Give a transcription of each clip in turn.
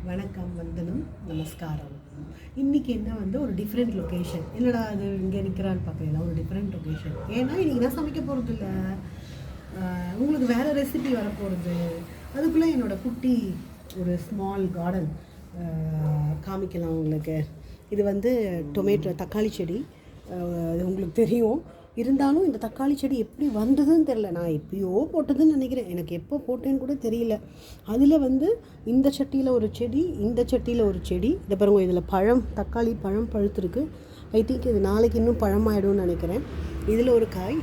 வணக்கம், வந்தனம், நமஸ்காரம். இன்றைக்கி என்ன வந்து ஒரு டிஃப்ரெண்ட் லொக்கேஷன். என்னடா அது இங்கே நிற்கிறான்னு பார்க்குறீங்களா? ஒரு டிஃப்ரெண்ட் லொக்கேஷன். ஏன்னா இன்றைக்கி நான் சமைக்க போகிறது இல்லை, உங்களுக்கு வேறு ரெசிபி வரப்போகிறது. அதுக்குள்ளே என்னோடய குட்டி ஒரு ஸ்மால் கார்டன் காமிக்கலாம் உங்களுக்கு. இது வந்து டொமேட்டோ தக்காளி செடி. அது உங்களுக்கு தெரியும். இருந்தாலும் இந்த தக்காளி செடி எப்படி வந்ததுன்னு தெரில. நான் எப்பயோ போட்டதுன்னு நினைக்கிறேன். எனக்கு எப்போ போட்டேன்னு கூட தெரியல. அதில் வந்து இந்த சட்டியில் ஒரு செடி, இந்த சட்டியில் ஒரு செடி. இதை பாருங்க, இதில் தக்காளி பழம் பழுத்துருக்கு. ஐ திங்க் இது நாளைக்கு இன்னும் பழமாயிடும்னு நினைக்கிறேன். இதில் ஒரு காய்,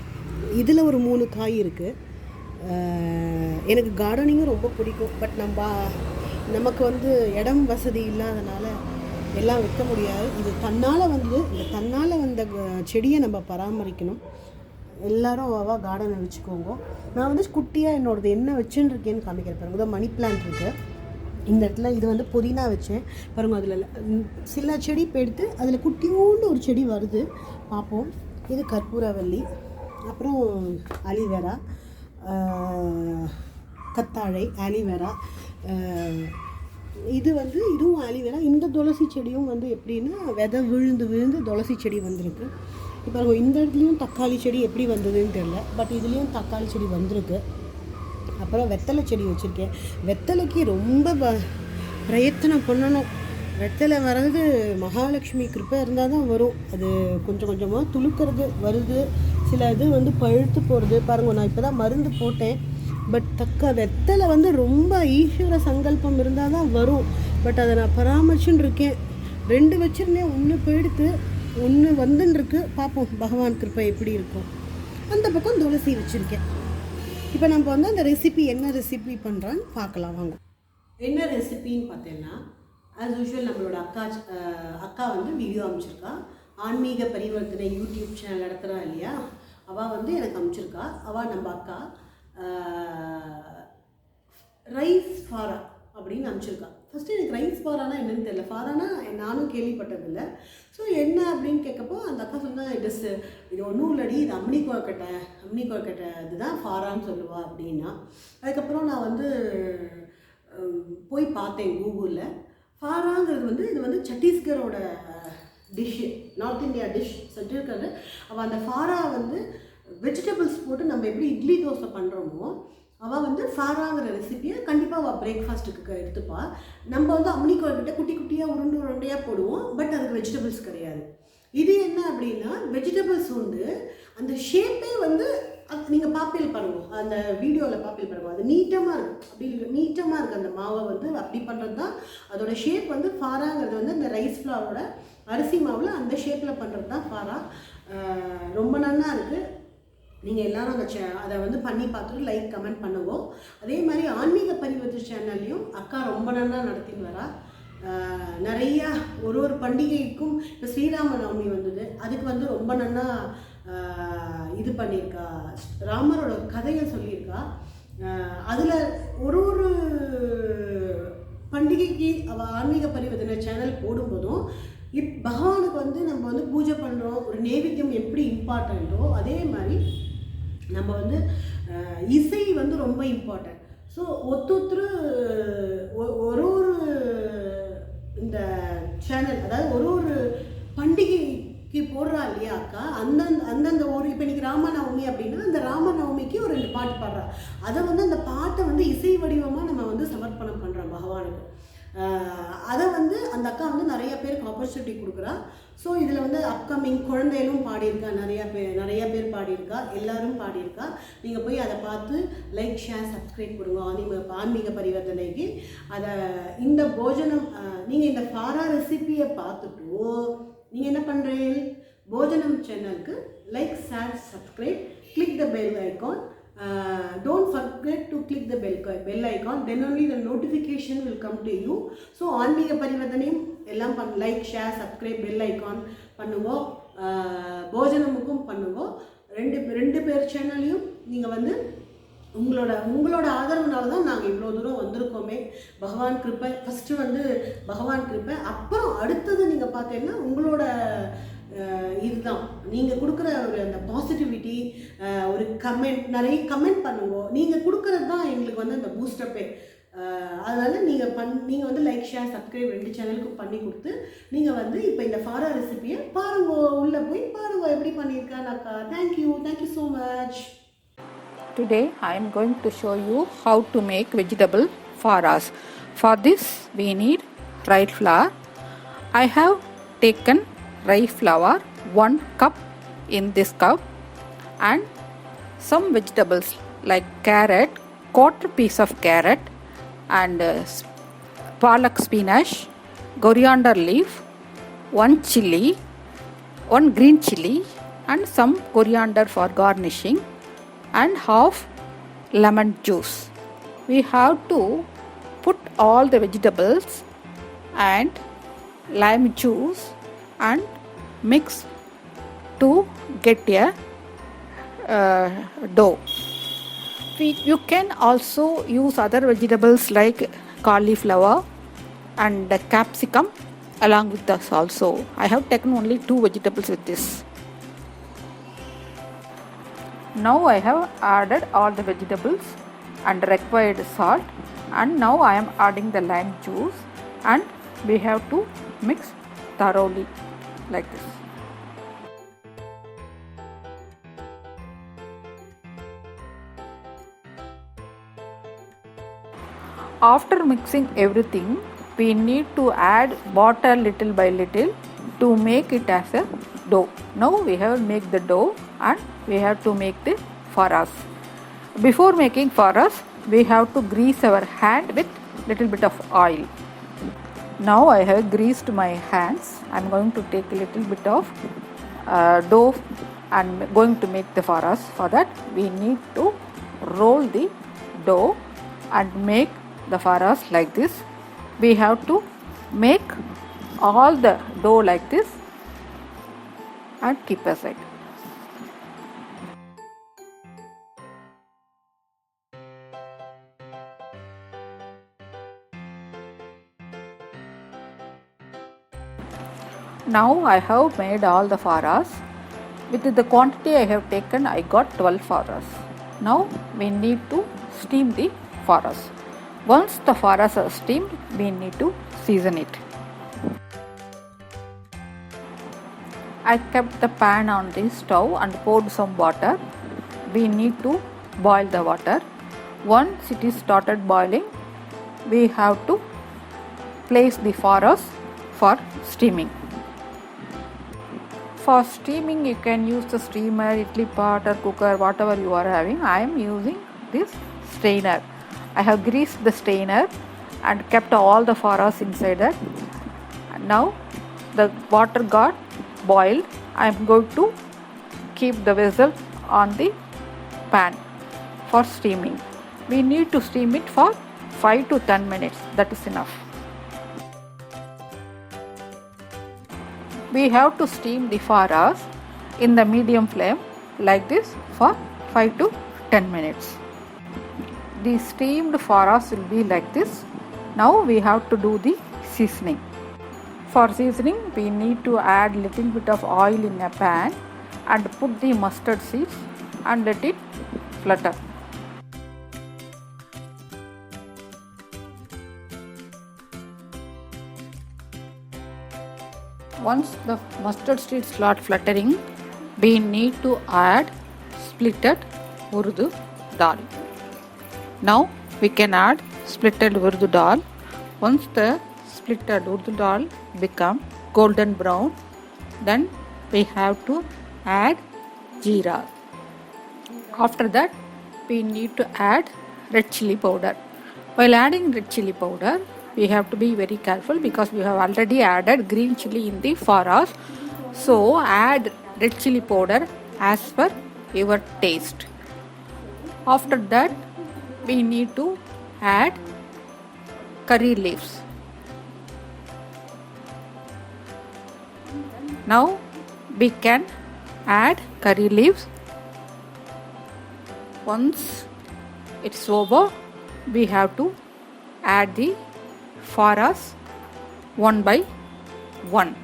இதில் ஒரு 3 காய் இருக்குது. எனக்கு கார்டனிங்கும் ரொம்ப பிடிக்கும். பட் நமக்கு வந்து இடம் வசதி இல்லாதனால எல்லாம் வைக்க முடியாது. இது தன்னால் வந்து இந்த தன்னால் வந்த செடியை நம்ம பராமரிக்கணும். எல்லோரும் கார்டனை வச்சுக்கோங்க. நான் வந்து குட்டியாக என்னோடது என்ன வச்சுன்னு இருக்கேன்னு காமிக்கிறேன். பாருங்க, தான் மணி பிளான்ட் இருக்குது இந்த இடத்துல. இது வந்து புதினா வச்சேன் பாருங்க. அதில் சில செடி இப்போ எடுத்து அதில் குட்டியோண்டு ஒரு செடி வருது, பார்ப்போம். இது கற்பூரவல்லி, அப்புறம் அலிவேரா, கத்தாழை, ஆலிவேரா. இது வந்து இதுவும் ஆலிவேரா. இந்த துளசி செடியும் வந்து எப்படின்னா விதை விழுந்து துளசி செடி வந்திருக்கு. இப்போ இந்த இடத்துலையும் தக்காளி செடி எப்படி வந்ததுன்னு தெரில, பட் இதுலேயும் தக்காளி செடி வந்திருக்கு. அப்புறம் வெத்தலை செடி வச்சுருக்கேன். வெத்தலைக்கு ரொம்ப பிரயத்தனம் பண்ணணும். வெத்தலை வர்றது மகாலட்சுமி கிருப்பை இருந்தால் தான் வரும். அது கொஞ்சம் கொஞ்சமாக துளுக்கிறது வருது. சில இது வந்து பழுத்து போகிறது. பாருங்கள், நான் இப்போ தான் மருந்து போட்டேன். பட் வெத்தலை வந்து ரொம்ப ஈஸ்வர சங்கல்பம் இருந்தால் தான் வரும். பட் அதை நான் பராமரிச்சுன்னு இருக்கேன். 2 வச்சுருந்தேன், 1 போயிடுத்து, 1 வந்துன்னுருக்கு. பார்ப்போம் பகவான் கிருப்பை எப்படி இருக்கும். அந்த பக்கம் துளசி வச்சுருக்கேன். இப்போ நம்ம வந்து அந்த என்ன ரெசிபி பண்ணுறான்னு பார்க்கலாம் வாங்க. என்ன ரெசிபின்னு பார்த்தீங்கன்னா, ஆஸ் யூஷுவல் நம்மளோட அக்கா வந்து வீடியோ அமைச்சிருக்கா. ஆன்மீக பரிவர்த்தனை யூடியூப் சேனல் நடத்துகிறா இல்லையா, அவள் வந்து எனக்கு அமைச்சிருக்கா. அவள் நம்ம அக்கா ரைஸ் ஃபாரா அப்படின்னு அனுப்பிச்சிருக்கா. ஃபஸ்ட்டு எனக்கு ரைஸ் ஃபாரானா என்னன்னு தெரியல. ஃபாரானா நானும் கேள்விப்பட்டதில்லை. ஸோ என்ன அப்படின்னு கேட்கப்போ அந்த அக்கா சொன்னால் இது ஒன்றும் இல்லடி, இது அம்னி கொழுக்கட்டை இதுதான் ஃபாரான்னு சொல்லுவா அப்படின்னா. அதுக்கப்புறம் நான் வந்து போய் பார்த்தேன் கூகுளில். ஃபாராங்கிறது வந்து இது வந்து சத்தீஸ்கரோட டிஷ்ஷு, நார்த் இந்தியா டிஷ் சொல்லியிருக்காரு. அவள் அந்த ஃபாரா வந்து வெஜிடபிள்ஸ் போட்டு நம்ம எப்படி இட்லி தோசை பண்ணுறோமோ, அவள் வந்து ஃபாராங்கிற ரெசிபியை கண்டிப்பாக அவள் பிரேக்ஃபாஸ்ட்டுக்கு எடுத்துப்பாள். நம்ம வந்து அம்னி கொழுக்கட்டை குட்டி குட்டியாக உருண்டையாக போடுவோம். பட் அதுக்கு வெஜிடபிள்ஸ் கிடையாது. இது என்ன அப்படின்னா வெஜிடபிள்ஸ் உண்டு. அந்த ஷேப்பே வந்து நீங்கள் பாப்பில் பாருங்க, அந்த வீடியோவில் பாப்பில் பாருங்க, அது நீட்டமாக இருக்குது. அப்படி நீட்டமாக இருக்குது அந்த மாவை வந்து அப்படி பண்ணுறது தான் அதோட ஷேப். வந்து ஃபாராங்கிறது வந்து இந்த ரைஸ் ஃப்ளாரோட அரிசி மாவில் அந்த ஷேப்பில் பண்ணுறது தான் ஃபாரா. ரொம்ப நல்லா இருக்குது. நீங்கள் எல்லோரும் அதை வந்து பண்ணி பார்த்துட்டு லைக் கமெண்ட் பண்ணுவோம். அதே மாதிரி ஆன்மீக பரிவர்த்தனை சேனல்லையும் அக்கா ரொம்ப நல்லா நடத்தின்னு வரா. நிறையா ஒரு பண்டிகைக்கும் இப்போ ஸ்ரீராம நவமி வந்தது, அதுக்கு வந்து ரொம்ப நல்லா இது பண்ணியிருக்கா. ராமரோட கதையை சொல்லியிருக்கா. அதில் ஒரு பண்டிகைக்கு அவள் ஆன்மீக பரிவர்த்தனை சேனல் போடும்போதும் பகவானுக்கு வந்து நம்ம வந்து பூஜை பண்ணுறோம். ஒரு நைவேத்தியம் எப்படி இம்பார்ட்டண்ட்டோ அதே மாதிரி நம்ம வந்து இசை வந்து ரொம்ப இம்பார்ட்டன்ட். ஸோ ஒரு இந்த சேனல், அதாவது ஒரு பண்டிகைக்கு போடுறா இல்லையா அக்கா, அந்தந்த இப்போ இன்றைக்கி ராமநவமி அப்படின்னா அந்த ராமநவமிக்கு ஒரு 2 பாட்டு பாடுறா. அதை வந்து அந்த பாட்டை வந்து இசை வடிவமாக நம்ம வந்து சமர்ப்பணம் பண்ணுறோம் பகவானுக்கு. அதை வந்து அந்த அக்கா வந்து நிறைய பேருக்கு ஆப்பர்ச்சுனிட்டி கொடுக்குறா. ஸோ இதில் வந்து அப்கமிங் குழந்தைகளும் பாடியிருக்கா, நிறைய பேர் பாடியிருக்கா, எல்லோரும் பாடியிருக்கா. நீங்கள் போய் அதை பார்த்து லைக் ஷேர் சப்ஸ்கிரைப் கொடுங்க ஆன்மீக பரிவர்த்தனைக்கு. அதை இந்த போஜனம் நீங்கள் இந்த ஃபாரா ரெசிபியை பார்த்துட்டு நீங்கள் என்ன பண்ணுறீங்க, போஜனம் சேனலுக்கு like share subscribe, click the bell icon. Don't forget to click the bell icon, then only the notification will come to you. So ஆன்மீக பரிவர்த்தனையும் எல்லாம் like share subscribe bell icon பண்ணுவோம். போஜனமுக்கும் பண்ணுவோம். ரெண்டு பேர் சேனல்லையும் நீங்கள் வந்து உங்களோட ஆதரவுனால தான் நாங்கள் இவ்வளோ தூரம் வந்திருக்கோமே. பகவான் கிருப்பை ஃபஸ்ட்டு வந்து பகவான் கிருப்பை, அப்புறம் அடுத்தது நீங்கள் பார்த்தீங்கன்னா உங்களோட இதுதான் நீங்கள் கொடுக்குற அந்த பாசிட்டிவிட்டி, ஒரு கமெண்ட், நிறைய கமெண்ட் பண்ணுவோம். நீங்கள் கொடுக்குறது தான் எங்களுக்கு வந்து அந்த பூஸ்டப்பே. அதனால் நீங்கள் வந்து லைக் ஷேர் சப்ஸ்கிரைப் 2 சேனலுக்கு பண்ணி கொடுத்து நீங்கள் வந்து இப்போ இந்த ஃபாரா ரெசிபியை பாருங்க, உள்ளே போய் பாருங்க எப்படி பண்ணியிருக்கானாக்கா. Thank you so much. Today I am going to show you how to make vegetable faras. For this we need rye flour. I have taken rye flour 1 cup in this cup and some vegetables like carrot, quarter piece of carrot and palak spinach, coriander leaf, 1 chili, 1 green chili and some coriander for garnishing and half lemon juice. We have to put all the vegetables and lime juice and mix to get a dough. You can also use other vegetables like cauliflower and capsicum along with this also. I have taken only 2 vegetables with this. Now I have added all the vegetables and required salt, and now I am adding the lime juice and we have to mix thoroughly like this. After mixing everything, we need to add water little by little to make it as a dough. Now we have make the dough and we have to make the faras. Before making faras, we have to grease our hand with little bit of oil. Now I have greased my hands. I am going to take a little bit of dough and going to make the faras. For that we need to roll the dough and make the faras like this. We have to make all the dough like this and keep aside. Now I have made all the faras. With the quantity I have taken, I got 12 faras. Now we need to steam the faras. Once the faras are steamed, we need to season it. I kept the pan on the stove and poured some water. We need to boil the water. Once it is started boiling, we have to place the faras for steaming. For steaming, you can use the steamer, idli pot or cooker, whatever you are having. I am using this strainer. I have greased the strainer and kept all the faras inside that. Now the water got boiled. I am going to keep the vessel on the pan for steaming. We need to steam it for 5 to 10 minutes. That is enough. We have to steam the faras in the medium flame like this for 5 to 10 minutes. The steamed faras will be like this. Now we have to do the seasoning. For seasoning, we need to add little bit of oil in a pan and put the mustard seeds and let it flutter. Once the mustard seeds start fluttering, we need to add splitted urdu dal. Now we can add splitted urdu dal. Once the splitted urdu dal become golden brown, then we have to add jeera. After that, we need to add red chili powder. While adding red chili powder, we have to be very careful because we have already added green chili in the faras. So add red chili powder as per your taste. After that, we need to add curry leaves. Now we can add curry leaves. Once it's over, we have to add the faras one by one.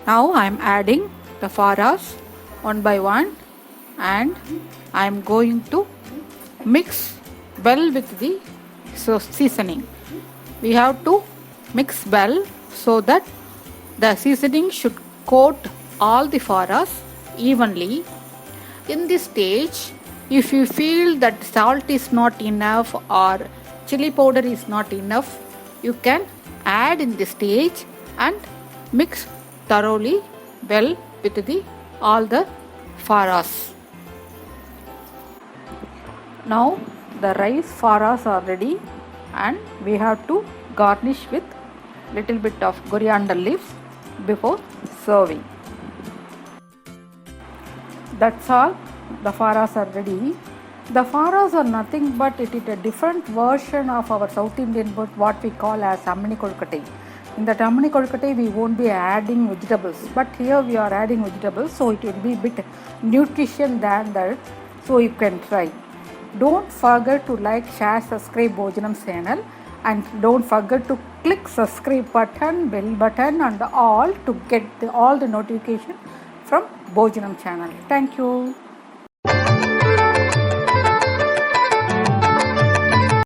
Now I am adding the faras one by one and I am going to mix well with the seasoning. We have to mix well so that the seasoning should coat all the faras evenly. In this stage, if you feel that salt is not enough or chili powder is not enough, you can add in this stage and mix thoroughly well with all the faras. Now the rice faras are ready and we have to garnish with little bit of coriander leaves before serving. That's all, the faras are ready. The faras are nothing but it is a different version of our South Indian food, what we call as ammani kolkattai. In the ammani kolkattai we won't be adding vegetables, but here we are adding vegetables, so it will be a bit nutrition than that, so you can try. Don't forget to like, share, subscribe Bhojanam channel, and don't forget to click subscribe button, bell button and all to get all the notification from Bhojanam channel. Thank you.